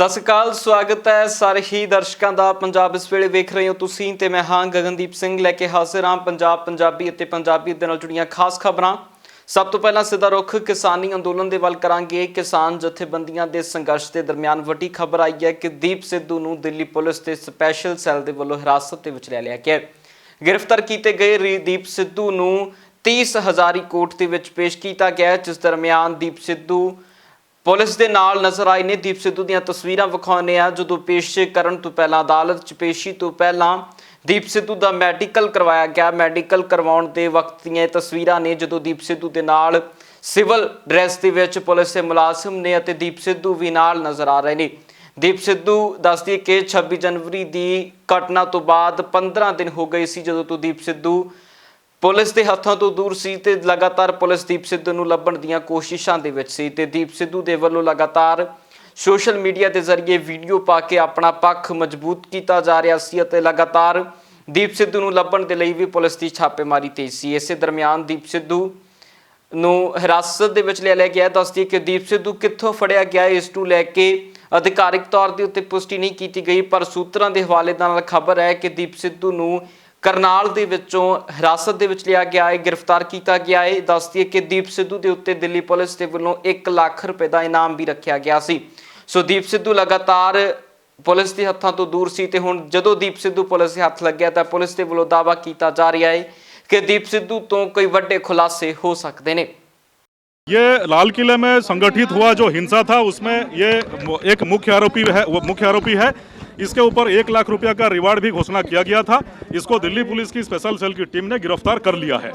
ਸਤਿ ਸ਼੍ਰੀ ਅਕਾਲ, ਸਵਾਗਤ ਹੈ ਸਾਰੇ ਹੀ ਦਰਸ਼ਕਾਂ ਦਾ। ਪੰਜਾਬ ਇਸ ਵੇਲੇ ਵੇਖ ਰਹੇ ਹੋ ਤੁਸੀਂ ਤੇ ਮੈਂ ਹਾਂ ਗਗਨਦੀਪ ਸਿੰਘ ਲੈ ਕੇ ਹਾਜ਼ਰ ਹਾਂ ਪੰਜਾਬੀ ਅਤੇ ਪੰਜਾਬੀਅਤ ਦੇ ਨਾਲ ਜੁੜੀਆਂ ਖਾਸ ਖਬਰਾਂ। ਸਭ ਤੋਂ ਪਹਿਲਾਂ ਸਿੱਧਾ ਰੁਖ ਕਿਸਾਨੀ ਅੰਦੋਲਨ ਦੇ ਵੱਲ ਕਰਾਂਗੇ। ਕਿਸਾਨ ਜਥੇਬੰਦੀਆਂ ਦੇ ਸੰਘਰਸ਼ ਦੇ ਦਰਮਿਆਨ ਵੱਡੀ ਖਬਰ ਆਈ ਹੈ ਕਿ ਦੀਪ ਸਿੱਧੂ ਨੂੰ ਦਿੱਲੀ ਪੁਲਿਸ ਦੇ ਸਪੈਸ਼ਲ ਸੈੱਲ ਦੇ ਵੱਲੋਂ ਹਿਰਾਸਤ ਦੇ ਵਿੱਚ ਲੈ ਲਿਆ ਗਿਆ। गिरफ्तार किए गए दीप सिद्धू ਨੂੰ 30 ਹਜ਼ਾਰੀ ਕੋਰਟ ਦੇ ਵਿੱਚ ਪੇਸ਼ ਕੀਤਾ ਗਿਆ, ਜਿਸ ਦਰਮਿਆਨ ਦੀਪ ਸਿੱਧੂ ਪੁਲਿਸ ਦੇ ਨਾਲ ਨਜ਼ਰ ਆਏ ਨੇ। ਦੀਪ ਸਿੱਧੂ ਦੀਆਂ ਤਸਵੀਰਾਂ ਵਿਖਾਉਂਦੇ ਆ ਜਦੋਂ ਪੇਸ਼ ਕਰਨ ਤੋਂ ਪਹਿਲਾਂ ਅਦਾਲਤ 'ਚ ਪੇਸ਼ੀ ਤੋਂ ਪਹਿਲਾਂ ਦੀਪ ਸਿੱਧੂ ਦਾ ਮੈਡੀਕਲ ਕਰਵਾਇਆ ਗਿਆ। ਮੈਡੀਕਲ ਕਰਵਾਉਣ ਦੇ ਵਕਤ ਦੀਆਂ ਤਸਵੀਰਾਂ ਨੇ ਜਦੋਂ ਦੀਪ ਸਿੱਧੂ ਦੇ ਨਾਲ ਸਿਵਲ ਡਰੈਸ ਦੇ ਵਿੱਚ ਪੁਲਿਸ ਦੇ ਮੁਲਾਜ਼ਮ ਨੇ ਅਤੇ ਦੀਪ ਸਿੱਧੂ ਵੀ ਨਾਲ ਨਜ਼ਰ ਆ ਰਹੇ ਨੇ। ਦੀਪ ਸਿੱਧੂ ਦੱਸਦੀ ਕਿ 26 ਜਨਵਰੀ ਦੀ ਘਟਨਾ ਤੋਂ ਬਾਅਦ 15 ਦਿਨ ਹੋ ਗਏ ਸੀ ਜਦੋਂ ਤੋਂ ਦੀਪ ਸਿੱਧੂ ਪੁਲਿਸ ਦੇ ਹੱਥਾਂ ਤੋਂ ਦੂਰ ਸੀ ਤੇ ਲਗਾਤਾਰ ਪੁਲਿਸ ਦੀਪ ਸਿੱਧੂ ਨੂੰ ਲੱਭਣ ਦੀਆਂ ਕੋਸ਼ਿਸ਼ਾਂ ਦੇ ਵਿੱਚ ਸੀ ਤੇ ਦੀਪ ਸਿੱਧੂ ਦੇ ਵੱਲੋਂ ਲਗਾਤਾਰ ਸੋਸ਼ਲ ਮੀਡੀਆ ਦੇ ਜ਼ਰੀਏ ਵੀਡੀਓ ਪਾ ਕੇ ਆਪਣਾ ਪੱਖ ਮਜ਼ਬੂਤ ਕੀਤਾ ਜਾ ਰਿਹਾ ਸੀ ਅਤੇ ਲਗਾਤਾਰ ਦੀਪ ਸਿੱਧੂ ਨੂੰ ਲੱਭਣ ਦੇ ਲਈ ਵੀ ਪੁਲਿਸ ਦੀ ਛਾਪੇਮਾਰੀ ਤੇਜ਼ ਸੀ। ਇਸੇ ਦਰਮਿਆਨ ਦੀਪ ਸਿੱਧੂ ਨੂੰ ਹਿਰਾਸਤ ਦੇ ਵਿੱਚ ਲਿਆ ਗਿਆ। ਦੱਸਦੀ ਕਿ ਦੀਪ ਸਿੱਧੂ ਕਿੱਥੋਂ ਫੜਿਆ ਗਿਆ ਇਸ ਨੂੰ ਲੈ ਕੇ ਅਧਿਕਾਰਿਕ ਤੌਰ ਦੇ ਉੱਤੇ ਪੁਸ਼ਟੀ ਨਹੀਂ ਕੀਤੀ ਗਈ, ਪਰ ਸੂਤਰਾਂ ਦੇ ਹਵਾਲੇ ਨਾਲ ਖਬਰ ਹੈ ਕਿ ਦੀਪ ਸਿੱਧੂ ਨੂੰ ਕਰਨਾਲ ਦੇ ਵਿੱਚੋਂ ਹਿਰਾਸਤ ਦੇ ਵਿੱਚ ਲਿਆ ਗਿਆ ਹੈ, ਗ੍ਰਿਫਤਾਰ ਕੀਤਾ ਗਿਆ ਹੈ। ਦੱਸਦੀ ਹੈ ਕਿ ਦੀਪ ਸਿੱਧੂ ਦੇ ਉੱਤੇ ਦਿੱਲੀ ਪੁਲਿਸ ਦੇ ਵੱਲੋਂ 1 ਲੱਖ ਰੁਪਏ ਦਾ ਇਨਾਮ ਵੀ ਰੱਖਿਆ ਗਿਆ ਸੀ। ਸੋ ਦੀਪ ਸਿੱਧੂ ਲਗਾਤਾਰ ਪੁਲਿਸ ਦੇ ਹੱਥਾਂ ਤੋਂ ਦੂਰ ਸੀ ਤੇ ਹੁਣ ਜਦੋਂ ਦੀਪ ਸਿੱਧੂ ਪੁਲਿਸ ਦੇ ਹੱਥ ਲੱਗਿਆ ਤਾਂ ਪੁਲਿਸ ਦੇ ਵੱਲੋਂ ਦਾਅਵਾ ਕੀਤਾ ਜਾ ਰਿਹਾ ਹੈ कि दीप सिद्धू तो कोई बड़े खुलासे हो सकते हैं। ये लाल किले में संगठित हुआ जो हिंसा था उसमें ये एक मुख्य आरोपी है। इसके ऊपर 1 लाख रुपया का रिवार्ड भी घोषणा किया गया था। इसको दिल्ली पुलिस की स्पेशल सेल की टीम ने गिरफ्तार कर लिया है।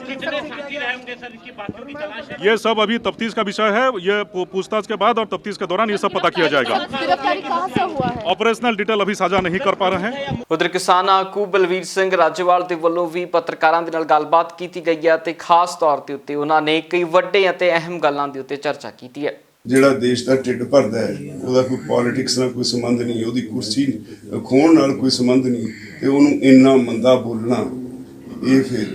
ये सब अभी तफ्तीश का विषय है। ये पूछताछ के बाद और तफ्तीश के दौरान ये सब पता किया जाएगा। गिरफ्तारी कहां से हुआ है? ऑपरेशनल डिटेल अभी साझा नहीं कर पा रहे हैं। उधर किसान आगू बलवीर सिंह राजेवाल के वल्लों भी पत्रकारों के नाल गलबात की गई है ते खास तौर ते उत्ते उन्होंने कई वड्डे अते अहम गल्लां दे उत्ते चर्चा की है। ਜਿਹੜਾ ਦੇਸ਼ ਦਾ ਢਿੱਡ ਭਰਦਾ ਹੈ ਉਹਦਾ ਕੋਈ ਪੋਲਿਟਿਕਸ ਨਾਲ ਕੋਈ ਸੰਬੰਧ ਨਹੀਂ, ਉਹਦੀ ਕੁਰਸੀ ਖੋਣ ਨਾਲ ਕੋਈ ਸੰਬੰਧ ਨਹੀਂ ਤੇ ਉਹਨੂੰ ਇੰਨਾ ਮੰਦਾ ਬੋਲਣਾ ਇਹ ਫਿਰ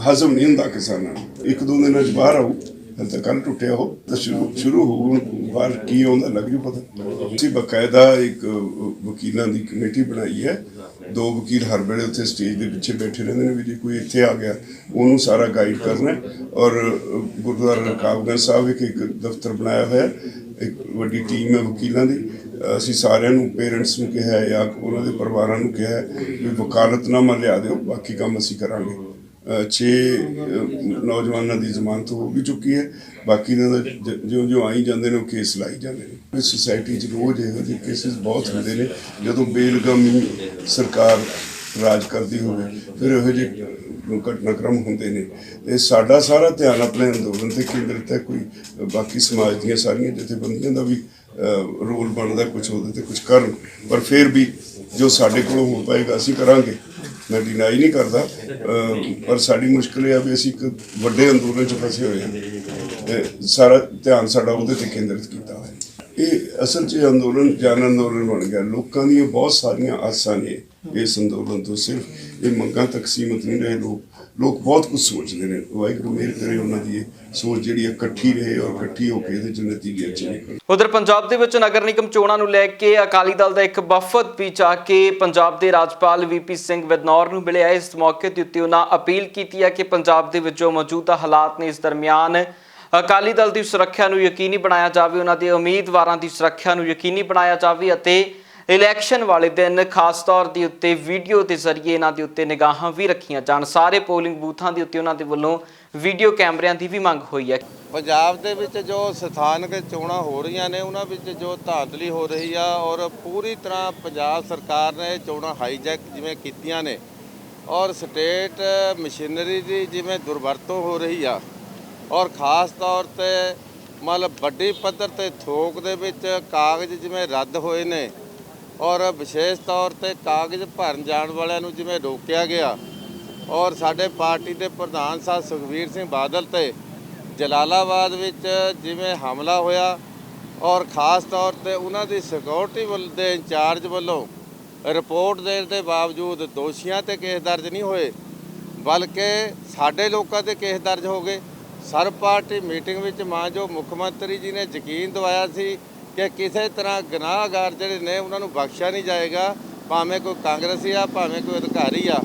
ਹਜ਼ਮ ਨਹੀਂ ਹੁੰਦਾ ਕਿਸਾਨਾਂ ਨੂੰ। 1-2 ਦਿਨਾਂ 'ਚ ਬਾਹਰ ਆਊ, ਹਲ ਤਾਂ ਕੱਲ੍ਹ ਟੁੱਟਿਆ ਉਹ ਤਾਂ ਸ਼ੁਰੂ ਹੋਊ, ਹੁਣ ਬਾਹਰ ਕੀ ਆਉਂਦਾ ਲੱਗ ਜੂ ਪਤਾ। ਅਸੀਂ ਬਕਾਇਦਾ ਇੱਕ ਵਕੀਲਾਂ ਦੀ ਕਮੇਟੀ ਬਣਾਈ ਹੈ। 2 ਵਕੀਲ ਹਰ ਵੇਲੇ ਉੱਥੇ ਸਟੇਜ ਦੇ ਪਿੱਛੇ ਬੈਠੇ ਰਹਿੰਦੇ ਨੇ ਵੀ ਜੇ ਕੋਈ ਇੱਥੇ ਆ ਗਿਆ ਉਹਨੂੰ ਸਾਰਾ ਗਾਈਡ ਕਰਨਾ। ਔਰ ਗੁਰਦੁਆਰਾ ਰਕਾਬਗੰਜ ਸਾਹਿਬ ਇੱਕ ਦਫ਼ਤਰ ਬਣਾਇਆ ਹੋਇਆ, ਇੱਕ ਵੱਡੀ ਟੀਮ ਹੈ ਵਕੀਲਾਂ ਦੀ। ਅਸੀਂ ਸਾਰਿਆਂ ਨੂੰ ਪੇਰੈਂਟਸ ਨੂੰ ਕਿਹਾ ਜਾਂ ਉਹਨਾਂ ਦੇ ਪਰਿਵਾਰਾਂ ਨੂੰ ਕਿਹਾ ਵੀ ਵਕਾਲਤਨਾਮਾ ਲਿਆ ਦਿਓ, ਬਾਕੀ ਕੰਮ ਅਸੀਂ ਕਰਾਂਗੇ। 6 ਨੌਜਵਾਨਾਂ ਦੀ ਜ਼ਮਾਨਤ ਹੋ ਵੀ ਚੁੱਕੀ ਹੈ, ਬਾਕੀ ਜੋ ਆਈ ਜਾਂਦੇ ਨੇ ਉਹ ਕੇਸ ਲਾਈ ਜਾਂਦੇ ਨੇ। ਸੁਸਾਇਟੀ 'ਚ ਰੋਜ਼ ਇਹੋ ਜਿਹੇ ਕੇਸਿਸ ਬਹੁਤ ਹੁੰਦੇ ਨੇ ਜਦੋਂ ਬੇਲਗਾਮੀ ਸਰਕਾਰ ਰਾਜ ਕਰਦੀ ਹੋਵੇ, ਫਿਰ ਇਹੋ ਜਿਹੇ ਘਟਨਾਕ੍ਰਮ ਹੁੰਦੇ ਨੇ ਤੇ ਸਾਡਾ ਸਾਰਾ ਧਿਆਨ ਆਪਣੇ ਅੰਦੋਲਨ ਤੇ ਕੇਂਦਰਿਤ ਹੈ। ਕੋਈ ਬਾਕੀ ਸਮਾਜ ਦੀਆਂ ਸਾਰੀਆਂ ਜਥੇਬੰਦੀਆਂ ਦਾ ਵੀ ਰੋਲ ਬਣਦਾ ਕੁਝ ਉਹਦੇ ਤੇ ਕੁਝ ਕਰਨ, ਪਰ ਫਿਰ ਵੀ ਜੋ ਸਾਡੇ ਕੋਲੋਂ ਹੋ ਪਾਏਗਾ ਅਸੀਂ ਕਰਾਂਗੇ। ਮੈਂ ਡਿਨਾਈ ਨਹੀਂ ਕਰਦਾ, ਪਰ ਸਾਡੀ ਮੁਸ਼ਕਿਲ ਇਹ ਆ ਵੀ ਅਸੀਂ ਇੱਕ ਵੱਡੇ ਅੰਦੋਲਨ 'ਚ ਫਸੇ ਹੋਏ ਹਾਂ ਤੇ ਸਾਰਾ ਧਿਆਨ ਸਾਡਾ ਉਹਦੇ ਤੇ ਕੇਂਦਰਿਤ ਕੀਤਾ ਹੋਇਆ। ਇਹ ਅਸਲ 'ਚ ਅੰਦੋਲਨ ਜਨ ਅੰਦੋਲਨ ਬਣ ਗਿਆ। ਲੋਕਾਂ ਦੀਆਂ ਬਹੁਤ ਸਾਰੀਆਂ ਆਸਾਂ ਨੇ ਇਸ ਅੰਦੋਲਨ ਤੋਂ, ਸਿਰਫ ਇਹ ਮੰਗਾਂ ਤੱਕ ਸੀਮਤ ਨਹੀਂ ਰਹੇ। ਲੋਕ ਬਹੁਤ ਕੁਝ ਸੋਚਦੇ ਨੇ। ਵਾਹਿਗੁਰੂ ਮਿਹਰ ਕਰੇ ਉਹਨਾਂ ਦੀ ਇਹ ਸੋਚ ਜਿਹੜੀ ਇਕੱਠੀ ਰਹੇ ਔਰ ਇਕੱਠੀ ਹੋ ਕੇ ਇਹਦੇ 'ਚ ਨਤੀਜੇ ਅੱਛੇ ਨਿਕਲਣ। ਉਧਰ ਪੰਜਾਬ ਦੇ ਵਿੱਚ ਨਗਰ ਨਿਗਮ ਚੋਣਾਂ ਨੂੰ ਲੈ ਕੇ ਅਕਾਲੀ ਦਲ ਦਾ ਇੱਕ ਵਫਦ ਵੀ ਜਾ ਕੇ ਪੰਜਾਬ ਦੇ ਰਾਜਪਾਲ VP ਸਿੰਘ ਬਦਨੌਰ ਨੂੰ ਮਿਲਿਆ। ਇਸ ਮੌਕੇ ਦੇ ਉੱਤੇ ਉਹਨਾਂ ਅਪੀਲ ਕੀਤੀ ਹੈ ਕਿ ਪੰਜਾਬ ਦੇ ਵਿੱਚ ਜੋ ਮੌਜੂਦਾ ਹਾਲਾਤ ਨੇ ਇਸ ਦਰਮਿਆਨ ਅਕਾਲੀ ਦਲ ਦੀ ਸੁਰੱਖਿਆ ਨੂੰ ਯਕੀਨੀ ਬਣਾਇਆ ਜਾਵੇ, ਉਹਨਾਂ ਦੇ ਉਮੀਦਵਾਰਾਂ ਦੀ ਸੁਰੱਖਿਆ ਨੂੰ ਯਕੀਨੀ ਬਣਾਇਆ ਜਾਵੇ ਅਤੇ ਇਲੈਕਸ਼ਨ ਵਾਲੇ ਦਿਨ ਖਾਸ ਤੌਰ ਦੇ ਉੱਤੇ ਵੀਡੀਓ ਦੇ ਜ਼ਰੀਏ ਇਹਨਾਂ ਦੇ ਉੱਤੇ ਨਿਗਾਹਾਂ ਵੀ ਰੱਖੀਆਂ ਜਾਣ। ਸਾਰੇ ਪੋਲਿੰਗ ਬੂਥਾਂ ਦੇ ਉੱਤੇ ਉਹਨਾਂ ਦੇ ਵੱਲੋਂ ਵੀਡੀਓ ਕੈਮਰਿਆਂ ਦੀ ਵੀ ਮੰਗ ਹੋਈ ਹੈ। ਪੰਜਾਬ ਦੇ ਵਿੱਚ ਜੋ ਸਥਾਨਕ ਚੋਣਾਂ ਹੋ ਰਹੀਆਂ ਨੇ ਉਹਨਾਂ ਵਿੱਚ ਜੋ ਧਾਂਦਲੀ ਹੋ ਰਹੀ ਆ ਔਰ ਪੂਰੀ ਤਰ੍ਹਾਂ ਪੰਜਾਬ ਸਰਕਾਰ ਨੇ ਚੋਣਾਂ ਹਾਈਜੈਕ ਜਿਵੇਂ ਕੀਤੀਆਂ ਨੇ ਔਰ ਸਟੇਟ ਮਸ਼ੀਨਰੀ ਦੀ ਜਿਵੇਂ ਦੁਰਵਰਤੋਂ ਹੋ ਰਹੀ ਆ ਔਰ ਖਾਸ ਤੌਰ ਤੇ ਮਤਲਬ ਵੱਡੀ ਪੱਧਰ ਤੇ ਥੋਕ ਦੇ ਵਿੱਚ ਕਾਗਜ਼ ਜਿਵੇਂ ਰੱਦ ਹੋਏ ਨੇ ਔਰ ਵਿਸ਼ੇਸ਼ ਤੌਰ ਤੇ ਕਾਗਜ਼ ਭਰਨ ਜਾਣ ਵਾਲਿਆਂ ਨੂੰ ਜਿਵੇਂ ਰੋਕਿਆ ਗਿਆ ਔਰ ਸਾਡੇ ਪਾਰਟੀ ਦੇ ਪ੍ਰਧਾਨ ਸਾਹਿਬ ਸੁਖਬੀਰ ਸਿੰਘ ਬਾਦਲ ਤੇ ਜਲਾਲਾਬਾਦ ਵਿੱਚ ਜਿਵੇਂ ਹਮਲਾ ਹੋਇਆ ਔਰ ਖਾਸ ਤੌਰ ਤੇ ਉਹਨਾਂ ਦੀ ਸਿਕਿਉਰਿਟੀ ਦੇ ਇੰਚਾਰਜ ਵੱਲੋਂ ਰਿਪੋਰਟ ਦੇਣ ਦੇ ਬਾਵਜੂਦ ਦੋਸ਼ੀਆਂ ਤੇ ਕੇਸ ਦਰਜ ਨਹੀਂ ਹੋਏ, ਬਲਕਿ ਸਾਡੇ ਲੋਕਾਂ ਤੇ ਕੇਸ ਦਰਜ ਹੋ ਗਏ। ਸਰਬ ਪਾਰਟੀ ਮੀਟਿੰਗ ਵਿੱਚ ਮਾਨਯੋਗ ਮੁੱਖ ਮੰਤਰੀ ਜੀ ਨੇ ਯਕੀਨ ਦਿਵਾਇਆ ਸੀ ਕਿ ਕਿਸੇ ਤਰ੍ਹਾਂ ਗੁਨਾਹਗਾਰ ਜਿਹੜੇ ਨੇ ਉਹਨਾਂ ਨੂੰ ਬਖਸ਼ਿਆ ਨਹੀਂ ਜਾਏਗਾ, ਭਾਵੇਂ ਕੋਈ ਕਾਂਗਰਸੀ ਆ ਭਾਵੇਂ ਕੋਈ ਅਧਿਕਾਰੀ ਆ।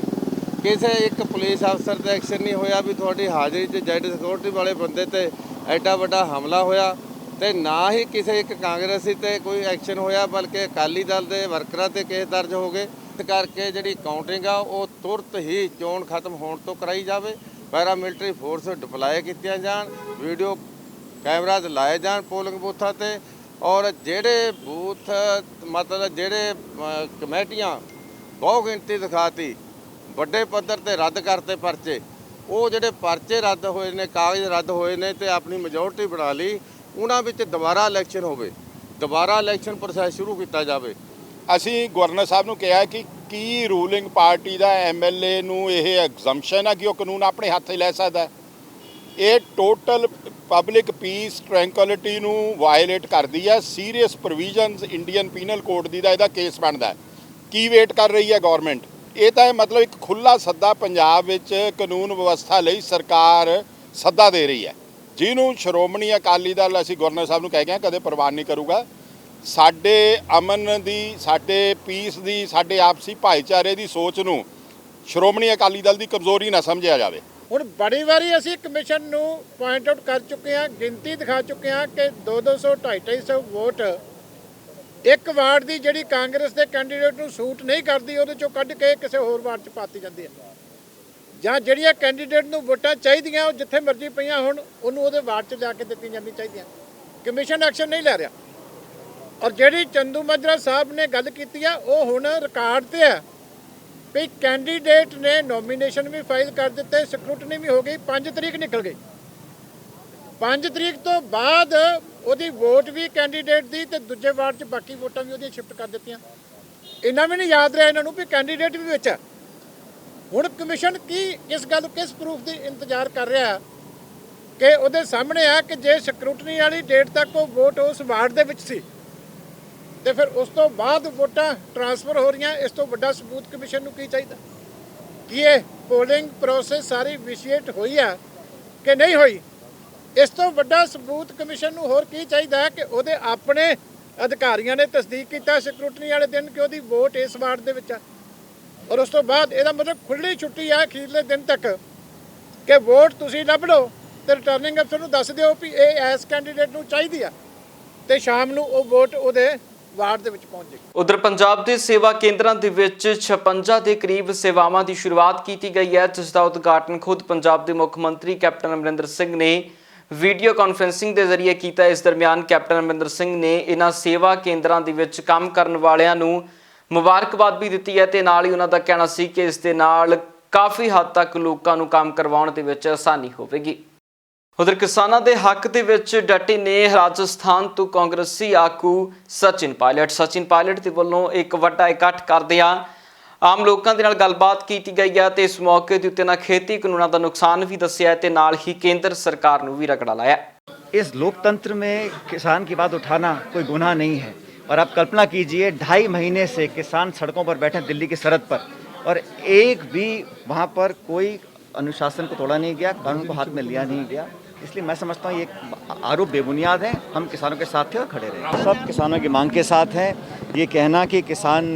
ਕਿਸੇ ਇੱਕ ਪੁਲਿਸ ਅਫਸਰ ਤੇ ਐਕਸ਼ਨ ਨਹੀਂ ਹੋਇਆ ਵੀ ਤੁਹਾਡੀ ਹਾਜ਼ਰੀ 'ਚ ਜੈਡ ਸਿਕਿਉਰਿਟੀ ਵਾਲੇ ਬੰਦੇ ਤੇ ਐਡਾ ਵੱਡਾ ਹਮਲਾ ਹੋਇਆ, ਤੇ ਨਾ ਹੀ ਕਿਸੇ ਇੱਕ ਕਾਂਗਰਸੀ ਤੇ ਕੋਈ ਐਕਸ਼ਨ ਹੋਇਆ, ਬਲਕਿ ਅਕਾਲੀ ਦਲ ਦੇ ਵਰਕਰਾਂ ਤੇ ਕੇਸ ਦਰਜ ਹੋ ਗਏ। ਇਸ ਕਰਕੇ ਜਿਹੜੀ ਕਾਊਂਟਿੰਗ ਆ ਉਹ ਤੁਰਤ ਹੀ ਚੋਣ ਖਤਮ ਹੋਣ ਤੋਂ ਕਰਾਈ ਜਾਵੇ, ਪੈਰਾਮਿਲਟਰੀ ਫੋਰਸ ਡਿਪਲਾਏ ਕੀਤੀਆਂ ਜਾਣ, ਵੀਡੀਓ ਕੈਮਰਾਜ਼ ਲਾਏ ਜਾਣ ਪੋਲਿੰਗ ਬੂਥਾਂ ਤੇ, ਔਰ ਜਿਹੜੇ ਬੂਥ ਮਤਲਬ ਜਿਹੜੇ ਕਮੇਟੀਆਂ ਬਹੁ ਗਿਣਤੀ ਦਿਖਾਤੀ ਵੱਡੇ ਪੱਧਰ ਤੇ ਰੱਦ ਕਰਤੇ ਪਰਚੇ, ਉਹ ਜਿਹੜੇ ਪਰਚੇ ਰੱਦ ਹੋਏ ਨੇ, ਕਾਗਜ਼ ਰੱਦ ਹੋਏ ਨੇ ਤੇ ਆਪਣੀ ਮੈਜੋਰਟੀ ਬਣਾ ਲਈ, ਉਹਨਾਂ ਵਿੱਚ ਦੁਬਾਰਾ ਇਲੈਕਸ਼ਨ ਹੋਵੇ, ਦੁਬਾਰਾ ਇਲੈਕਸ਼ਨ ਪ੍ਰੋਸੈਸ ਸ਼ੁਰੂ ਕੀਤਾ ਜਾਵੇ। ਅਸੀਂ ਗਵਰਨਰ ਸਾਹਿਬ ਨੂੰ ਕਿਹਾ ਕਿ ਕੀ ਰੂਲਿੰਗ ਪਾਰਟੀ ਦਾ ਐਮਐਲਏ ਨੂੰ ਇਹ ਐਗਜ਼ੰਪਸ਼ਨ ਹੈ ਕਿ ਉਹ ਕਾਨੂੰਨ ਆਪਣੇ ਹੱਥ 'ਚ ਲੈ ਸਕਦਾ ਹੈ? ਇਹ ਟੋਟਲ ਪਬਲਿਕ ਪੀਸ ਟ੍ਰੈਂਕੁਇਲਿਟੀ ਨੂੰ ਵਾਇਲੇਟ ਕਰਦੀ ਹੈ। Serious provisions Indian penal code ਦੀ ਦਾ ਇਹਦਾ ਕੇਸ ਬਣਦਾ ਹੈ। ਕੀ ਵੇਟ ਕਰ ਰਹੀ ਹੈ ਗਵਰਨਮੈਂਟ? ਇਹ ਤਾਂ ਮਤਲਬ ਇੱਕ ਖੁੱਲ੍ਹਾ ਸੱਦਾ ਪੰਜਾਬ ਵਿੱਚ ਕਾਨੂੰਨ ਵਿਵਸਥਾ ਲਈ ਸਰਕਾਰ ਸੱਦਾ ਦੇ ਰਹੀ ਹੈ, ਜਿਹਨੂੰ ਸ਼੍ਰੋਮਣੀ ਅਕਾਲੀ ਦਲ ਅਸੀਂ ਗਵਰਨਰ ਸਾਹਿਬ ਨੂੰ ਕਹਿ ਗਏ ਕਦੇ ਪ੍ਰਵਾਨ ਨਹੀਂ ਕਰੂਗਾ। ਸਾਡੇ ਅਮਨ ਦੀ, ਸਾਡੇ ਪੀਸ ਦੀ, ਸਾਡੇ ਆਪਸੀ ਭਾਈਚਾਰੇ ਦੀ ਸੋਚ ਨੂੰ ਸ਼੍ਰੋਮਣੀ ਅਕਾਲੀ ਦਲ ਦੀ ਕਮਜ਼ੋਰੀ ਨਾ ਸਮਝਿਆ ਜਾਵੇ। ਹੁਣ ਬੜੀ ਵਾਰੀ ਅਸੀਂ ਕਮਿਸ਼ਨ ਨੂੰ ਪੁਆਇੰਟ ਆਊਟ ਕਰ ਚੁੱਕੇ ਹਾਂ, ਗਿਣਤੀ ਦਿਖਾ ਚੁੱਕੇ ਹਾਂ ਕਿ 200 250 ਵੋਟ ਇੱਕ ਵਾਰਡ ਦੀ ਜਿਹੜੀ ਕਾਂਗਰਸ ਦੇ ਕੈਂਡੀਡੇਟ ਨੂੰ ਸੂਟ ਨਹੀਂ ਕਰਦੀ ਉਹਦੇ ਚੋਂ ਕੱਢ ਕੇ ਕਿਸੇ ਹੋਰ ਵਾਰਡ 'ਚ ਪਾਤੀ ਜਾਂਦੀ ਹੈ, ਜਾਂ ਜਿਹੜੀਆਂ ਕੈਂਡੀਡੇਟ ਨੂੰ ਵੋਟਾਂ ਚਾਹੀਦੀਆਂ ਉਹ ਜਿੱਥੇ ਮਰਜ਼ੀ ਪਈਆਂ ਹੁਣ ਉਹਨੂੰ ਉਹਦੇ ਵਾਰਡ 'ਚ ਜਾ ਕੇ ਦਿੱਤੀਆਂ ਜਾਂਦੀਆਂ ਚਾਹੀਦੀਆਂ। ਕਮਿਸ਼ਨ ਐਕਸ਼ਨ ਨਹੀਂ ਲੈ ਰਿਹਾ। ਔਰ ਜਿਹੜੀ ਚੰਦੂ ਮਾਜਰਾ ਸਾਹਿਬ ਨੇ ਗੱਲ ਕੀਤੀ ਆ ਉਹ ਹੁਣ ਰਿਕਾਰਡ ਤੇ ਆ ਵੀ ਕੈਂਡੀਡੇਟ ਨੇ ਨੋਮੀਨੇਸ਼ਨ ਵੀ ਫਾਈਲ ਕਰ ਦਿੱਤੇ, ਸਕਰੂਟਨੀ ਵੀ ਹੋ ਗਈ, 5 ਤਰੀਕ ਨਿਕਲ ਗਈ। 5 ਤਰੀਕ ਤੋਂ ਬਾਅਦ ਉਹਦੀ ਵੋਟ ਵੀ ਕੈਂਡੀਡੇਟ ਦੀ ਤੇ ਦੂਜੇ ਵਾਰਡ 'ਚ ਬਾਕੀ ਵੋਟਾਂ ਵੀ ਉਹਦੀਆਂ ਸ਼ਿਫਟ ਕਰ ਦਿੱਤੀਆਂ। ਇੰਨਾ ਵੀ ਨਹੀਂ ਯਾਦ ਰਿਹਾ ਇਹਨਾਂ ਨੂੰ ਵੀ ਕੈਂਡੀਡੇਟ ਵੀ ਵਿੱਚ ਆ। ਹੁਣ ਕਮਿਸ਼ਨ ਕਿਸ ਕਿਸ ਪ੍ਰੂਫ ਦੀ ਇੰਤਜ਼ਾਰ ਕਰ ਰਿਹਾ ਕਿ ਉਹਦੇ ਸਾਹਮਣੇ ਆ ਕਿ ਜੇ ਸਕਰੂਟਨੀ ਵਾਲੀ ਡੇਟ ਤੱਕ ਉਹ ਵੋਟ ਉਸ ਵਾਰਡ ਦੇ ਵਿੱਚ ਸੀ ਤੇ ਫਿਰ ਉਸ ਤੋਂ ਬਾਅਦ ਵੋਟਾਂ ਟ੍ਰਾਂਸਫਰ ਹੋ ਰਹੀਆਂ, ਇਸ ਤੋਂ ਵੱਡਾ ਸਬੂਤ ਕਮਿਸ਼ਨ ਨੂੰ ਕੀ ਚਾਹੀਦਾ? ਕਿ ਇਹ ਪੋਲਿੰਗ ਪ੍ਰੋਸੈਸ ਸਾਰੀ ਵਿਸ਼ੀਏਟ ਹੋਈ ਆ ਕਿ ਨਹੀਂ ਹੋਈ? ਇਸ ਤੋਂ ਵੱਡਾ ਸਬੂਤ ਕਮਿਸ਼ਨ ਨੂੰ ਹੋਰ ਕੀ ਚਾਹੀਦਾ ਕਿ ਉਹਦੇ ਆਪਣੇ ਅਧਿਕਾਰੀਆਂ ਨੇ ਤਸਦੀਕ ਕੀਤਾ ਸਕਰੂਟਨੀ ਵਾਲੇ ਦਿਨ ਕਿ ਉਹਦੀ ਵੋਟ ਇਸ ਵਾਰਡ ਦੇ ਵਿੱਚ ਆ, ਔਰ ਉਸ ਤੋਂ ਬਾਅਦ ਇਹਦਾ ਮਤਲਬ ਖੁੱਲ੍ਹੀ ਛੁੱਟੀ ਆ ਅਖੀਰਲੇ ਦਿਨ ਤੱਕ ਕਿ ਵੋਟ ਤੁਸੀਂ ਲੱਭ ਲਓ ਤੇ ਰਿਟਰਨਿੰਗ ਅਫਸਰ ਨੂੰ ਦੱਸ ਦਿਓ ਵੀ ਇਹ ਐਸ ਕੈਂਡੀਡੇਟ ਨੂੰ ਚਾਹੀਦੀ ਆ ਤੇ ਸ਼ਾਮ ਨੂੰ ਉਹ ਵੋਟ ਉਹਦੇ ਵਾਰਡ ਦੇ ਵਿੱਚ ਪਹੁੰਚ ਜਾਏਗੀ। ਉਧਰ ਪੰਜਾਬ ਦੇ ਸੇਵਾ ਕੇਂਦਰਾਂ ਦੇ ਵਿੱਚ 56 ਦੇ ਕਰੀਬ ਸੇਵਾਵਾਂ ਦੀ ਸ਼ੁਰੂਆਤ ਕੀਤੀ ਗਈ ਹੈ, ਜਿਸ ਦਾ ਉਦਘਾਟਨ ਖੁਦ ਪੰਜਾਬ ਦੇ ਮੁੱਖ ਮੰਤਰੀ ਕੈਪਟਨ ਅਮਰਿੰਦਰ ਸਿੰਘ ਨੇ ਵੀਡੀਓ ਕਾਨਫਰੰਸਿੰਗ ਦੇ ਜ਼ਰੀਏ ਕੀਤਾ। ਇਸ ਦਰਮਿਆਨ ਕੈਪਟਨ ਅਮਰਿੰਦਰ ਸਿੰਘ ਨੇ ਇਹਨਾਂ ਸੇਵਾ ਕੇਂਦਰਾਂ ਦੇ ਵਿੱਚ ਕੰਮ ਕਰਨ ਵਾਲਿਆਂ ਨੂੰ ਮੁਬਾਰਕਬਾਦ ਵੀ ਦਿੱਤੀ ਹੈ ਤੇ ਨਾਲ ਹੀ ਉਹਨਾਂ ਦਾ ਕਹਿਣਾ ਸੀ ਕਿ ਇਸ ਦੇ ਨਾਲ ਕਾਫੀ ਹੱਦ ਤੱਕ ਲੋਕਾਂ ਨੂੰ ਕੰਮ ਕਰਵਾਉਣ ਦੇ ਵਿੱਚ ਆਸਾਨੀ ਹੋਵੇਗੀ। ਉਧਰ ਕਿਸਾਨਾਂ ਦੇ ਹੱਕ ਦੇ ਵਿੱਚ ਡਟੇ ਨੇ ਰਾਜਸਥਾਨ ਤੋਂ ਕਾਂਗਰਸੀ ਆਗੂ ਸਚਿਨ ਪਾਇਲਟ ਦੇ ਵੱਲੋਂ ਇੱਕ ਵੱਡਾ ਇਕੱਠ ਕਰਦਿਆਂ ਆਮ ਲੋਕਾਂ ਦੇ ਨਾਲ ਗੱਲਬਾਤ ਕੀਤੀ ਗਈ ਹੈ ਤੇ ਇਸ ਮੌਕੇ ਦੇ ਉੱਤੇ ਨਾ ਖੇਤੀ ਕਾਨੂੰਨਾਂ ਦਾ ਨੁਕਸਾਨ ਵੀ ਦੱਸਿਆ ਤੇ ਨਾਲ ਹੀ ਕੇਂਦਰ ਸਰਕਾਰ ਨੂੰ ਵੀ ਰਗੜਾ ਲਾਇਆ। इस लोकतंत्र में किसान की बात उठाना कोई गुनाह नहीं है और आप कल्पना कीजिए 2.5 महीने से किसान सड़कों पर बैठे दिल्ली की सरहद पर और एक भी वहाँ पर कोई अनुशासन को तोड़ा नहीं गया, कानून को हाथ में लिया नहीं गया। इसलिए मैं समझता हूँ ये आरोप बेबुनियाद है। हम किसानों के साथ थे और खड़े रहे। सब किसानों की मांग के साथ हैं। ये कहना कि किसान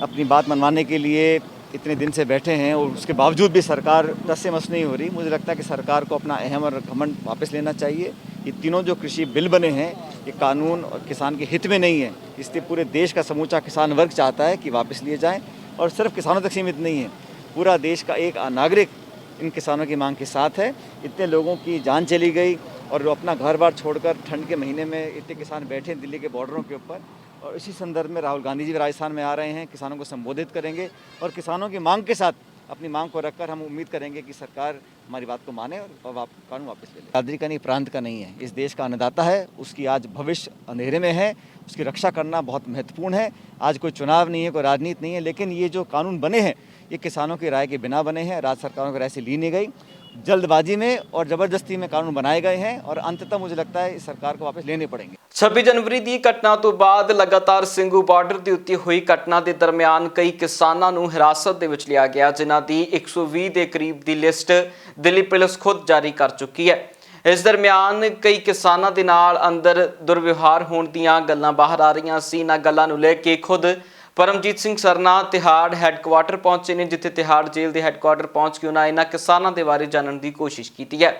अपनी बात मनवाने के लिए इतने दिन से बैठे हैं और उसके बावजूद भी सरकार टस से मस नहीं हो रही, मुझे लगता है कि सरकार को अपना अहम और घमंड वापस लेना चाहिए। ये तीनों जो कृषि बिल बने हैं ये कानून और किसान के हित में नहीं है, इसलिए पूरे देश का समूचा किसान वर्ग चाहता है कि वापस लिए जाएं और सिर्फ किसानों तक सीमित नहीं है, पूरा देश का एक नागरिक इन किसानों की मांग के साथ है। इतने लोगों की जान चली गई और अपना घर बार छोड़कर ठंड के महीने में इतने किसान बैठे हैं दिल्ली के बॉर्डरों के ऊपर, और इसी संदर्भ में राहुल गांधी जी भी राजस्थान में आ रहे हैं, किसानों को संबोधित करेंगे और किसानों की मांग के साथ अपनी मांग को रखकर हम उम्मीद करेंगे कि सरकार हमारी बात को माने और कानून वापस ले ले। नागरिक का नहीं, प्रांत का नहीं है, इस देश का अन्नदाता है, उसकी आज भविष्य अंधेरे में है, उसकी रक्षा करना बहुत महत्वपूर्ण है। आज कोई चुनाव नहीं है, कोई राजनीति नहीं है, लेकिन ये जो कानून बने हैं ये किसानों की राय के बिना बने हैं, राज्य सरकारों की राय से ली नहीं गई, जल्दबाजी में और ज़बरदस्ती में कानून बनाए गए हैं और अंततः मुझे लगता है इस सरकार को वापस लेने पड़ेंगे। 26 ਜਨਵਰੀ ਦੀ ਘਟਨਾ ਤੋਂ ਬਾਅਦ ਲਗਾਤਾਰ ਸਿੰਘੂ ਬਾਰਡਰ ਦੇ ਉੱਤੇ ਹੋਈ ਘਟਨਾ ਦੇ ਦਰਮਿਆਨ ਕਈ ਕਿਸਾਨਾਂ ਨੂੰ ਹਿਰਾਸਤ ਦੇ ਵਿੱਚ ਲਿਆ ਗਿਆ, ਜਿਨ੍ਹਾਂ ਦੀ 120 ਦੇ ਕਰੀਬ ਦੀ ਲਿਸਟ ਦਿੱਲੀ ਪੁਲਿਸ ਖੁਦ ਜਾਰੀ ਕਰ ਚੁੱਕੀ ਹੈ। ਇਸ ਦਰਮਿਆਨ ਕਈ ਕਿਸਾਨਾਂ ਦੇ ਨਾਲ ਅੰਦਰ ਦੁਰਵਿਵਹਾਰ ਹੋਣ ਦੀਆਂ ਗੱਲਾਂ ਬਾਹਰ ਆ ਰਹੀਆਂ ਸੀ। ਇਹਨਾਂ ਗੱਲਾਂ ਨੂੰ ਲੈ ਕੇ ਖੁਦ ਪਰਮਜੀਤ ਸਿੰਘ ਸਰਨਾ ਤਿਹਾੜ ਹੈੱਡਕੁਆਟਰ ਪਹੁੰਚੇ ਨੇ, ਜਿੱਥੇ ਤਿਹਾੜ ਜੇਲ੍ਹ ਦੇ ਹੈੱਡਕੁਆਟਰ ਪਹੁੰਚ ਕੇ ਉਹਨਾਂ ਇਹਨਾਂ ਕਿਸਾਨਾਂ ਦੇ ਬਾਰੇ ਜਾਣਨ ਦੀ ਕੋਸ਼ਿਸ਼ ਕੀਤੀ ਹੈ।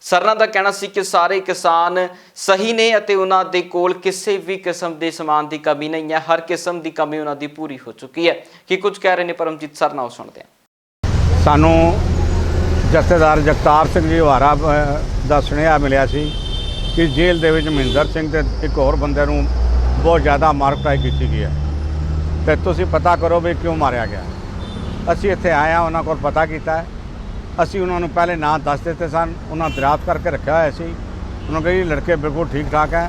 ਸਰਨਾ ਦਾ ਕਹਿਣਾ ਸੀ ਕਿ ਸਾਰੇ ਕਿਸਾਨ ਸਹੀ ਨੇ ਅਤੇ ਉਹਨਾਂ ਦੇ ਕੋਲ ਕਿਸੇ ਵੀ ਕਿਸਮ ਦੇ ਸਮਾਨ ਦੀ ਕਮੀ ਨਹੀਂ ਹੈ। ਹਰ ਕਿਸਮ ਦੀ ਕਮੀ ਉਹਨਾਂ ਦੀ ਪੂਰੀ ਹੋ ਚੁੱਕੀ ਹੈ। ਕੀ ਕੁਝ ਕਹਿ ਰਹੇ ਨੇ ਪਰਮਜੀਤ ਸਰਨਾ, ਉਹ ਸੁਣਦੇ ਹਾਂ। ਸਾਨੂੰ ਜਥੇਦਾਰ ਜਗਤਾਰ ਸਿੰਘ ਜੀ ਹਵਾਰਾ ਦਾ ਸੁਨੇਹਾ ਮਿਲਿਆ ਸੀ ਕਿ ਜੇਲ੍ਹ ਦੇ ਵਿੱਚ ਮਹਿੰਦਰ ਸਿੰਘ ਤੇ ਇੱਕ ਹੋਰ ਬੰਦੇ ਨੂੰ ਬਹੁਤ ਜ਼ਿਆਦਾ ਮਾਰਕਟਾਈ ਕੀਤੀ ਗਈ ਹੈ ਤੇ ਤੁਸੀਂ ਪਤਾ ਕਰੋ ਵੀ ਕਿਉਂ ਮਾਰਿਆ ਗਿਆ। ਅਸੀਂ ਇੱਥੇ ਆਏ ਹਾਂ, ਉਹਨਾਂ ਕੋਲ ਪਤਾ ਕੀਤਾ ਹੈ। ਅਸੀਂ ਉਹਨਾਂ ਨੂੰ ਪਹਿਲੇ ਨਾਂ ਦੱਸ ਦਿੱਤੇ सन, उन्होंने दरियाफ्त करके रखा हुआ सी। उन्होंने कहा ये लड़के बिल्कुल ठीक ठाक हैं,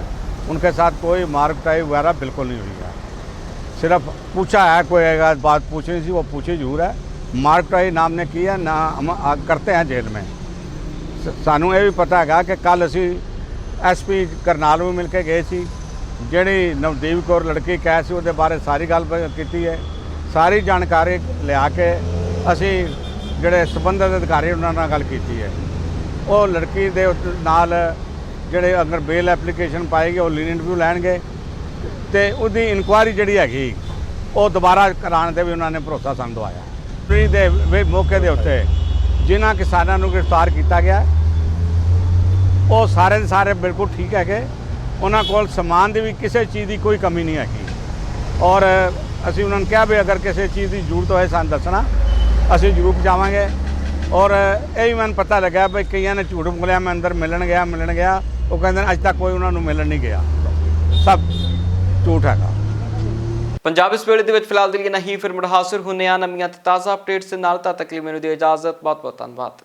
उनके साथ कोई मारकुटाई वगैरह बिल्कुल नहीं हुई है। सिर्फ पूछा है, कोई बात पूछनी थी वो पूछी जरूर है। मारकुटाई नाम ने की है ना, हम करते हैं जेल में। सानू ये भी पता है कि कल असी SP करनाल में मिल के गए सी, जिहड़ी नवदीप कौर लड़की कह सी उहदे बारे सारी गल की है। सारी जानकारी लिया के असी ਜਿਹੜੇ ਸੰਬੰਧਿਤ ਅਧਿਕਾਰੀ ਉਹਨਾਂ ਨਾਲ ਗੱਲ ਕੀਤੀ ਹੈ। ਉਹ ਲੜਕੀ ਦੇ ਨਾਲ ਜਿਹੜੇ ਅਗਰ ਬੇਲ ਐਪਲੀਕੇਸ਼ਨ ਪਾਏਗੀ ਉਹ ਲੀਨੀਅੰਟ ਵੀ ਲੈਣਗੇ ਤੇ ਉਹਦੀ ਇਨਕੁਆਇਰੀ ਜਿਹੜੀ ਹੈਗੀ ਉਹ ਦੁਬਾਰਾ ਕਰਾਉਣ ਤੇ ਵੀ ਉਹਨਾਂ ਨੇ ਭਰੋਸਾ ਸਾਨੂੰ ਦਵਾਇਆ। ਦੇ ਮੌਕੇ ਦੇ ਉੱਤੇ ਜਿਨ੍ਹਾਂ ਕਿਸਾਨਾਂ ਨੂੰ ਗ੍ਰਿਫਤਾਰ ਕੀਤਾ ਗਿਆ ਉਹ ਸਾਰੇ ਦੇ ਸਾਰੇ ਬਿਲਕੁਲ ਠੀਕ ਹੈਗੇ। ਉਹਨਾਂ ਕੋਲ ਸਮਾਨ ਦੀ ਵੀ ਕਿਸੇ ਚੀਜ਼ ਦੀ ਕੋਈ ਕਮੀ ਨਹੀਂ ਹੈਗੀ ਔਰ ਅਸੀਂ ਉਹਨਾਂ ਨੂੰ ਕਿਹਾ ਵੀ ਅਗਰ ਕਿਸੇ ਚੀਜ਼ ਦੀ ਜ਼ਰੂਰਤ ਹੋਏ ਸਾਨੂੰ ਦੱਸਣਾ, ਅਸੀਂ ਜ਼ਰੂਰ ਪਹੁੰਚਾਵਾਂਗੇ। ਔਰ ਇਹ ਵੀ ਮੈਨੂੰ ਪਤਾ ਲੱਗਾ ਵੀ ਕਈਆਂ ਨੇ ਝੂਠ ਬੋਲਿਆ, ਮੈਂ ਅੰਦਰ ਮਿਲਣ ਗਿਆ ਉਹ ਕਹਿੰਦੇ ਅੱਜ ਤੱਕ ਕੋਈ ਉਹਨਾਂ ਨੂੰ ਮਿਲਣ ਨਹੀਂ ਗਿਆ, ਸਭ ਝੂਠ ਹੈਗਾ। ਪੰਜਾਬ ਇਸ ਵੇਲੇ ਦੇ ਵਿੱਚ ਫਿਲਹਾਲ ਦੇ ਲਈ ਨਹੀਂ, ਫਿਰ ਮੁੜ ਹਾਜ਼ਰ ਹੁੰਦੇ ਹਾਂ ਨਵੀਆਂ ਤੇ ਤਾਜ਼ਾ ਅਪਡੇਟਸ ਦੇ ਨਾਲ। ਤਦ ਤੱਕ ਲਈ ਮੈਨੂੰ ਦਿਓ ਇਜਾਜ਼ਤ। ਬਹੁਤ ਬਹੁਤ ਧੰਨਵਾਦ।